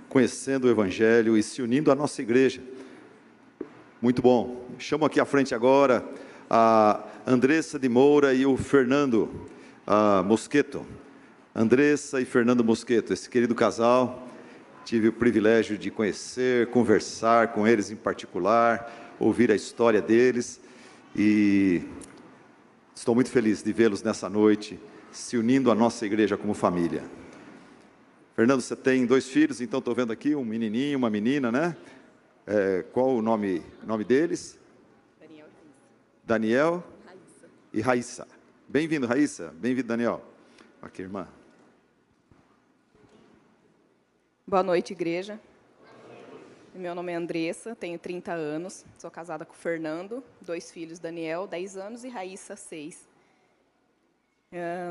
conhecendo o Evangelho e se unindo à nossa igreja. Muito bom. Chamo aqui à frente agora a Andressa de Moura e o Fernando Mosqueto. Andressa e Fernando Mosqueto, esse querido casal, tive o privilégio de conhecer, conversar com eles em particular, ouvir a história deles e estou muito feliz de vê-los nessa noite, se unindo à nossa igreja como família. Fernando, você tem 2 filhos, então estou vendo aqui um menininho, uma menina, né? Qual o nome deles? Daniel e Raíssa. Bem-vindo, Raíssa. Bem-vindo, Daniel. Aqui, irmã. Boa noite, igreja. Meu nome é Andressa, tenho 30 anos, sou casada com o Fernando, 2 filhos, Daniel, 10 anos, e Raíssa, 6.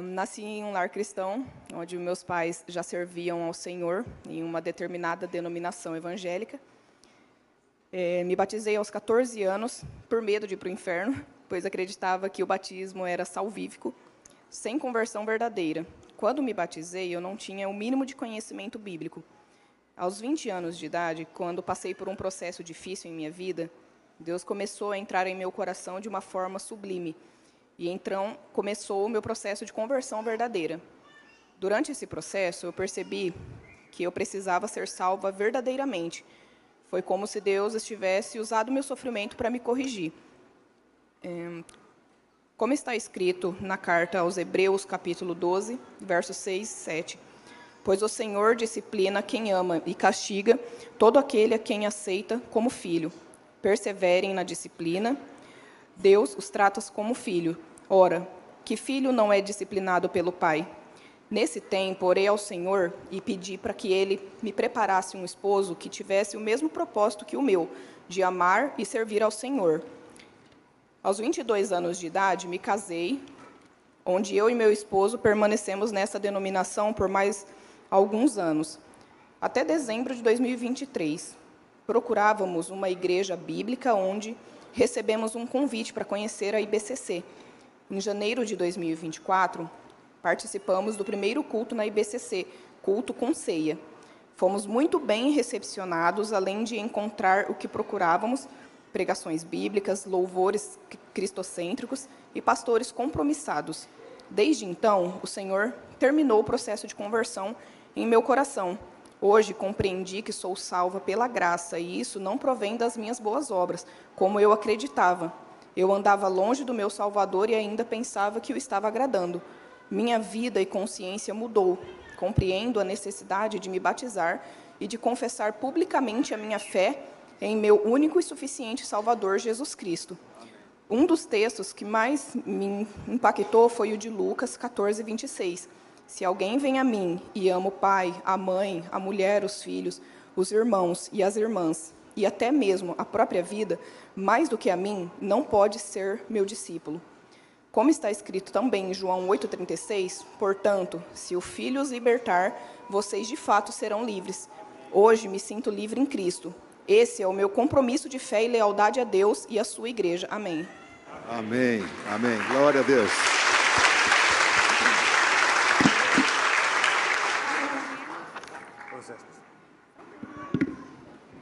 Nasci em um lar cristão, onde meus pais já serviam ao Senhor em uma determinada denominação evangélica. Me batizei aos 14 anos, por medo de ir para o inferno, pois acreditava que o batismo era salvífico, sem conversão verdadeira. Quando me batizei, eu não tinha o mínimo de conhecimento bíblico. Aos 20 anos de idade, quando passei por um processo difícil em minha vida, Deus começou a entrar em meu coração de uma forma sublime. E então começou o meu processo de conversão verdadeira. Durante esse processo, eu percebi que eu precisava ser salva verdadeiramente. Foi como se Deus estivesse usado o meu sofrimento para me corrigir. Como está escrito na carta aos Hebreus, capítulo 12, versos 6 e 7. Pois o Senhor disciplina quem ama e castiga todo aquele a quem aceita como filho. Perseverem na disciplina. Deus os trata como filho. Ora, que filho não é disciplinado pelo pai? Nesse tempo, orei ao Senhor e pedi para que Ele me preparasse um esposo que tivesse o mesmo propósito que o meu, de amar e servir ao Senhor. Aos 22 anos de idade, me casei, onde eu e meu esposo permanecemos nessa denominação por mais alguns anos, até dezembro de 2023. Procurávamos uma igreja bíblica onde recebemos um convite para conhecer a IBCC. Em janeiro de 2024, participamos do primeiro culto na IBCC, culto com ceia. Fomos muito bem recepcionados, além de encontrar o que procurávamos, pregações bíblicas, louvores cristocêntricos e pastores compromissados. Desde então, o Senhor terminou o processo de conversão em meu coração. Hoje compreendi que sou salva pela graça, e isso não provém das minhas boas obras, como eu acreditava. Eu andava longe do meu Salvador e ainda pensava que o estava agradando. Minha vida e consciência mudou. Compreendo a necessidade de me batizar e de confessar publicamente a minha fé em meu único e suficiente Salvador, Jesus Cristo. Um dos textos que mais me impactou foi o de Lucas 14, 26. Se alguém vem a mim e ama o pai, a mãe, a mulher, os filhos, os irmãos e as irmãs, e até mesmo a própria vida, mais do que a mim, não pode ser meu discípulo. Como está escrito também em João 8,36, portanto, se o Filho os libertar, vocês de fato serão livres. Hoje me sinto livre em Cristo. Esse é o meu compromisso de fé e lealdade a Deus e à sua igreja. Amém. Amém, amém. Glória a Deus.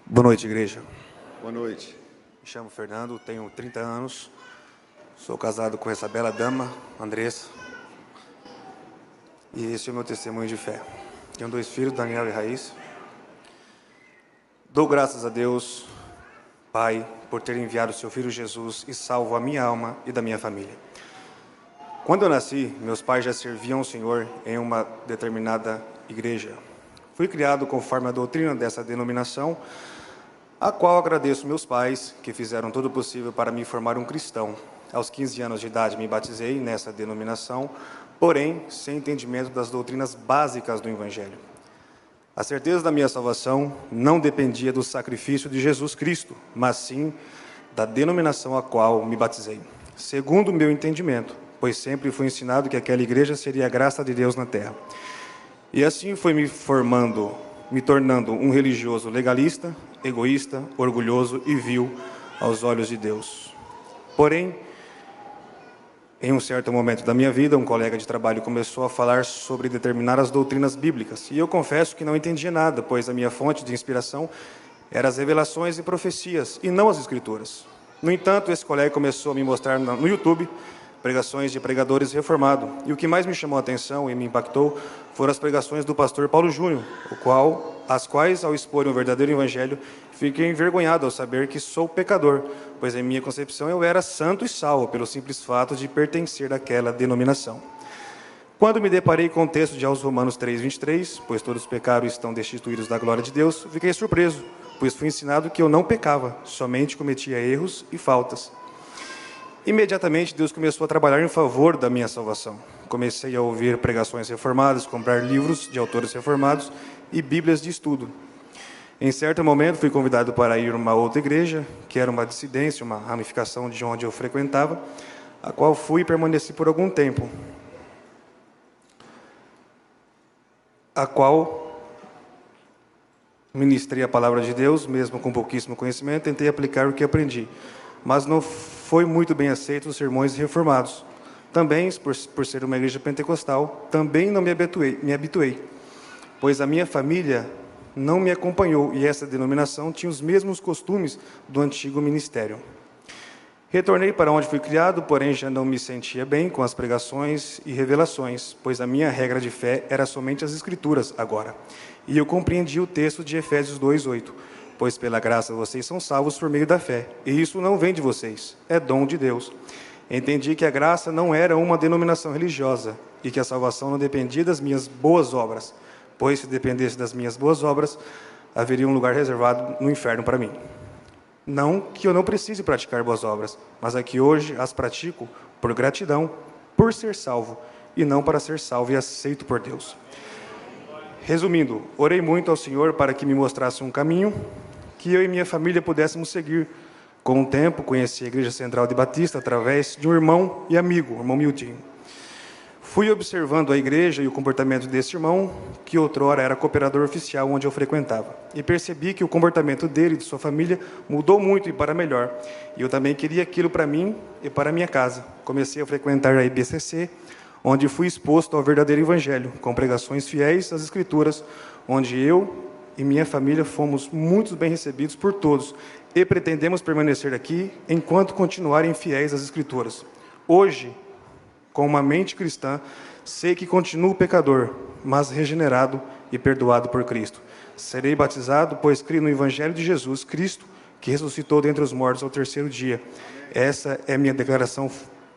Boa noite, igreja. Boa noite. Me chamo Fernando, tenho 30 anos, sou casado com essa bela dama, Andressa, e esse é o meu testemunho de fé. Tenho 2 filhos, Daniel e Raíssa. Dou graças a Deus, Pai, por ter enviado o seu Filho Jesus e salvo a minha alma e da minha família. Quando eu nasci, meus pais já serviam ao Senhor em uma determinada igreja. Fui criado conforme a doutrina dessa denominação, a qual agradeço meus pais, que fizeram todo o possível para me formar um cristão. Aos 15 anos de idade me batizei nessa denominação, porém sem entendimento das doutrinas básicas do Evangelho. A certeza da minha salvação não dependia do sacrifício de Jesus Cristo, mas sim da denominação a qual me batizei, segundo o meu entendimento, pois sempre fui ensinado que aquela igreja seria a graça de Deus na terra. E assim foi me tornando um religioso legalista, egoísta, orgulhoso e vil aos olhos de Deus. Porém, Em um certo momento da minha vida, um colega de trabalho começou a falar sobre determinadas doutrinas bíblicas, e eu confesso que não entendia nada, pois a minha fonte de inspiração eram as revelações e profecias, e não as escrituras. No entanto, esse colega começou a me mostrar no YouTube pregações de pregadores reformados, e o que mais me chamou a atenção e me impactou foram as pregações do pastor Paulo Júnior, as quais, ao exporem o verdadeiro evangelho, fiquei envergonhado ao saber que sou pecador, pois em minha concepção eu era santo e salvo pelo simples fato de pertencer àquela denominação. Quando me deparei com o texto de Romanos 3:23, pois todos pecaram e estão destituídos da glória de Deus, fiquei surpreso, pois fui ensinado que eu não pecava, somente cometia erros e faltas. Imediatamente, Deus começou a trabalhar em favor da minha salvação. Comecei a ouvir pregações reformadas, comprar livros de autores reformados e bíblias de estudo. Em certo momento, fui convidado para ir a uma outra igreja, que era uma dissidência, uma ramificação de onde eu frequentava, a qual fui e permaneci por algum tempo, a qual ministrei a palavra de Deus, mesmo com pouquíssimo conhecimento, tentei aplicar o que aprendi, mas não foi muito bem aceito os sermões reformados. Também, por ser uma igreja pentecostal, também não me habituei, pois a minha família não me acompanhou e essa denominação tinha os mesmos costumes do antigo ministério. Retornei para onde fui criado, porém já não me sentia bem com as pregações e revelações, pois a minha regra de fé era somente as Escrituras agora. E eu compreendi o texto de Efésios 2:8, pois pela graça vocês são salvos por meio da fé, e isso não vem de vocês, é dom de Deus. Entendi que a graça não era uma denominação religiosa e que a salvação não dependia das minhas boas obras, pois se dependesse das minhas boas obras, haveria um lugar reservado no inferno para mim. Não que eu não precise praticar boas obras, mas é que hoje as pratico por gratidão, por ser salvo, e não para ser salvo e aceito por Deus. Resumindo, orei muito ao Senhor para que me mostrasse um caminho que eu e minha família pudéssemos seguir. Com o tempo, conheci a Igreja Central de Batista através de um irmão e amigo, o irmão Miltinho. Fui observando a igreja e o comportamento desse irmão, que outrora era cooperador oficial onde eu frequentava, e percebi que o comportamento dele e de sua família mudou muito e para melhor, e eu também queria aquilo para mim e para minha casa. Comecei a frequentar a IBCC, onde fui exposto ao verdadeiro evangelho, com pregações fiéis às Escrituras, onde eu e minha família fomos muito bem recebidos por todos, e pretendemos permanecer aqui enquanto continuarem fiéis às Escrituras. Hoje, com uma mente cristã, sei que continuo pecador, mas regenerado e perdoado por Cristo. Serei batizado, pois creio no Evangelho de Jesus Cristo, que ressuscitou dentre os mortos ao terceiro dia. Essa é minha declaração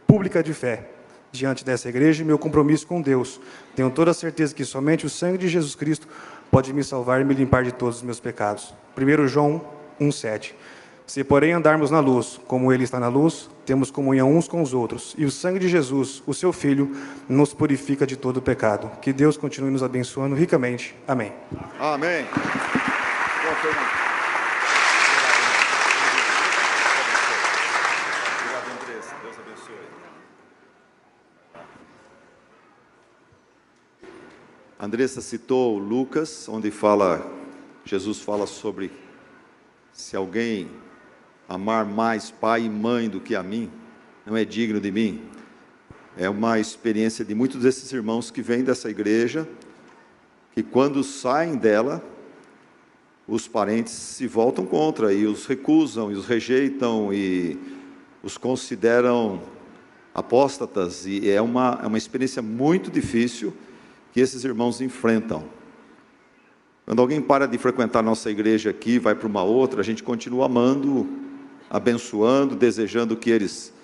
pública de fé diante dessa igreja e meu compromisso com Deus. Tenho toda a certeza que somente o sangue de Jesus Cristo pode me salvar e me limpar de todos os meus pecados. 1 João 1:7. Se, porém, andarmos na luz, como Ele está na luz, temos comunhão uns com os outros, e o sangue de Jesus, o seu Filho, nos purifica de todo o pecado. Que Deus continue nos abençoando ricamente. Amém. Amém. Bom, Fernando. Obrigado, Andressa. Deus abençoe. A Andressa citou Lucas, onde Jesus fala sobre se alguém amar mais pai e mãe do que a mim, não é digno de mim. É uma experiência de muitos desses irmãos que vêm dessa igreja, que quando saem dela, os parentes se voltam contra, e os recusam, e os rejeitam, e os consideram apóstatas, e é uma experiência muito difícil que esses irmãos enfrentam. Quando alguém para de frequentar nossa igreja aqui, vai para uma outra, a gente continua amando, abençoando, desejando que eles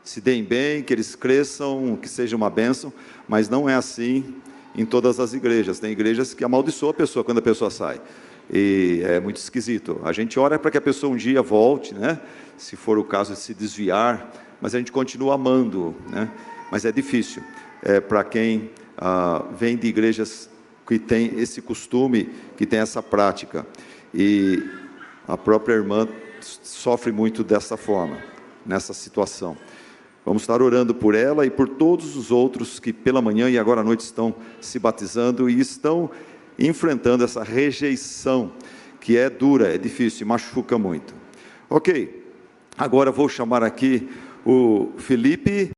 se deem bem, que eles cresçam, que seja uma bênção, mas não é assim em todas as igrejas. Tem igrejas que amaldiçoam a pessoa quando a pessoa sai, e é muito esquisito. A gente ora para que a pessoa um dia volte, né? Se for o caso de se desviar, mas a gente continua amando, né? Mas é difícil, para quem vem de igrejas que tem esse costume, que tem essa prática, e a própria irmã sofre muito dessa forma, nessa situação. Vamos estar orando por ela e por todos os outros que pela manhã e agora à noite estão se batizando e estão enfrentando essa rejeição, que é dura, é difícil, machuca muito. Ok, agora vou chamar aqui o Felipe.